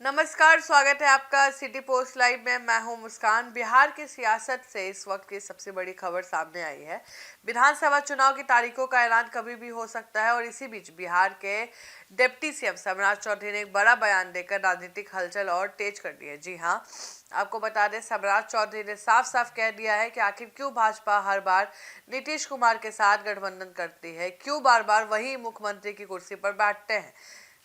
नमस्कार, स्वागत है आपका सिटी पोस्ट लाइव में। मैं हूं मुस्कान। बिहार की सियासत से इस वक्त की सबसे बड़ी खबर सामने आई है। विधानसभा चुनाव की तारीखों का ऐलान कभी भी हो सकता है और इसी बीच बिहार के डिप्टी सीएम सम्राट चौधरी ने एक बड़ा बयान देकर राजनीतिक हलचल और तेज कर दी है। जी हाँ, आपको बता दें, सम्राट चौधरी ने साफ साफ कह दिया है कि आखिर क्यों भाजपा हर बार नीतीश कुमार के साथ गठबंधन करती है, क्यों बार बार वही मुख्यमंत्री की कुर्सी पर बैठते हैं।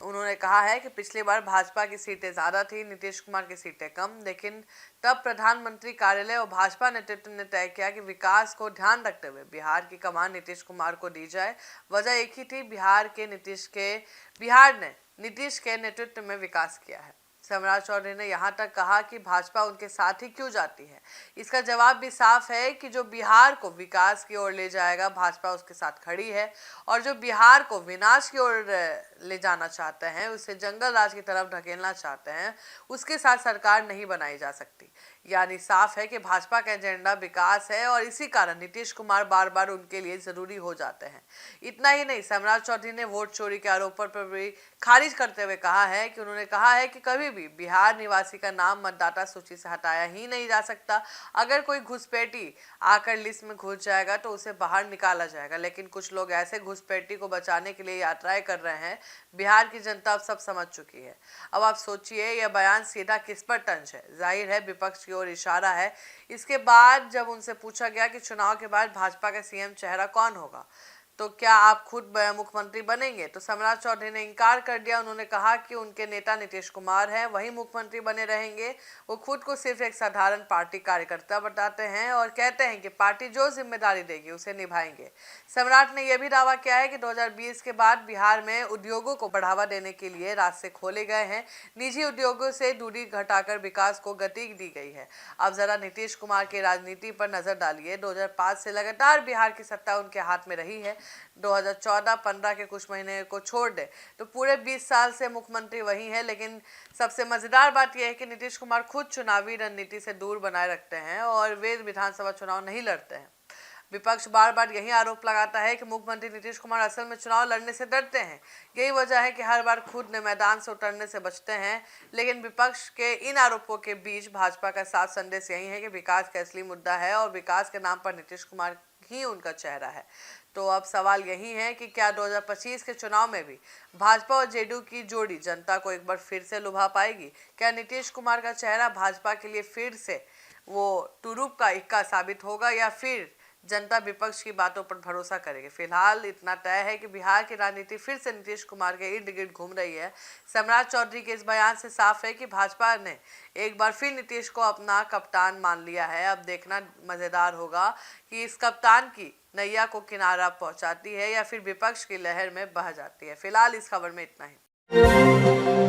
उन्होंने कहा है कि पिछली बार भाजपा की सीटें ज्यादा थी, नीतीश कुमार की सीटें कम, लेकिन तब प्रधानमंत्री कार्यालय और भाजपा नेतृत्व ने तय किया कि विकास को ध्यान रखते हुए बिहार की कमान नीतीश कुमार को दी जाए। वजह एक ही थी, बिहार ने नीतीश के नेतृत्व में विकास किया है। सम्राट चौधरी ने यहां तक कहा कि भाजपा उनके साथ ही क्यों जाती है। इसका जवाब भी साफ है कि जो बिहार को विकास की ओर ले जाएगा, भाजपा उसके साथ खड़ी है, और जो बिहार को विनाश की ओर ले जाना चाहते हैं, उसे जंगल राज की तरफ ढकेलना चाहते हैं, उसके साथ सरकार नहीं बनाई जा सकती। यानी साफ है कि भाजपा का एजेंडा विकास है और इसी कारण नीतीश कुमार बार बार उनके लिए जरूरी हो जाते हैं। इतना ही नहीं, सम्राट चौधरी ने वोट चोरी के आरोपों पर भी खारिज करते हुए कहा है कि उन्होंने कहा है कि कभी भी बिहार निवासी का नाम मतदाता सूची से हटाया ही नहीं जा सकता। अगर कोई घुसपैठी आकर लिस्ट में घुस जाएगा तो उसे बाहर निकाला जाएगा, लेकिन कुछ लोग ऐसे घुसपैठी को बचाने के लिए यात्राएं कर रहे हैं। बिहार की जनता अब सब समझ चुकी है। अब आप सोचिए, यह बयान सीधा किस पर तंज है? जाहिर है विपक्ष की ओर इशारा है। इसके बाद जब उनसे पूछा गया कि चुनाव के बाद भाजपा का सीएम चेहरा कौन होगा, तो क्या आप खुद मुख्यमंत्री बनेंगे, तो सम्राट चौधरी ने इनकार कर दिया। उन्होंने कहा कि उनके नेता नीतीश कुमार हैं, वही मुख्यमंत्री बने रहेंगे। वो खुद को सिर्फ एक साधारण पार्टी कार्यकर्ता बताते हैं और कहते हैं कि पार्टी जो जिम्मेदारी देगी उसे निभाएंगे। सम्राट ने यह भी दावा किया है कि 2020 के बाद बिहार में उद्योगों को बढ़ावा देने के लिए रास्ते खोले गए हैं। निजी उद्योगों से दूरी घटाकर विकास को गति दी गई है। अब जरा नीतीश कुमार की राजनीति पर नजर डालिए। 2005 से लगातार बिहार की सत्ता उनके हाथ में रही है। 2014-15 के कुछ महीने को छोड़ दे तो पूरे 20 साल से मुख्यमंत्री वही है। लेकिन सबसे मजेदार बात यह है कि नीतीश कुमार खुद चुनावी रणनीति से दूर बनाए रखते हैं और वे विधानसभा चुनाव नहीं लड़ते हैं। विपक्ष बार बार यही आरोप लगाता है कि मुख्यमंत्री नीतीश कुमार असल में चुनाव लड़ने से डरते हैं। यही वजह है कि हर बार खुद ने मैदान से उतरने से बचते हैं। लेकिन विपक्ष के इन आरोपों के बीच भाजपा का साफ संदेश यही है कि विकास का असली मुद्दा है और विकास के नाम पर नीतीश कुमार ही उनका चेहरा है। तो अब सवाल यही है कि क्या 2025 के चुनाव में भी भाजपा और जेडीयू की जोड़ी जनता को एक बार फिर से लुभा पाएगी? क्या नीतीश कुमार का चेहरा भाजपा के लिए फिर से वो टुरुप का इक्का साबित होगा, या फिर जनता विपक्ष की बातों पर भरोसा करेगी? फिलहाल इतना तय है कि बिहार की राजनीति फिर से नीतीश कुमार के इर्द गिर्द घूम रही है। सम्राट चौधरी के इस बयान से साफ है कि भाजपा ने एक बार फिर नीतीश को अपना कप्तान मान लिया है। अब देखना मजेदार होगा कि इस कप्तान की नैया को किनारा पहुंचाती है या फिर विपक्ष की लहर में बह जाती है। फिलहाल इस खबर में इतना ही।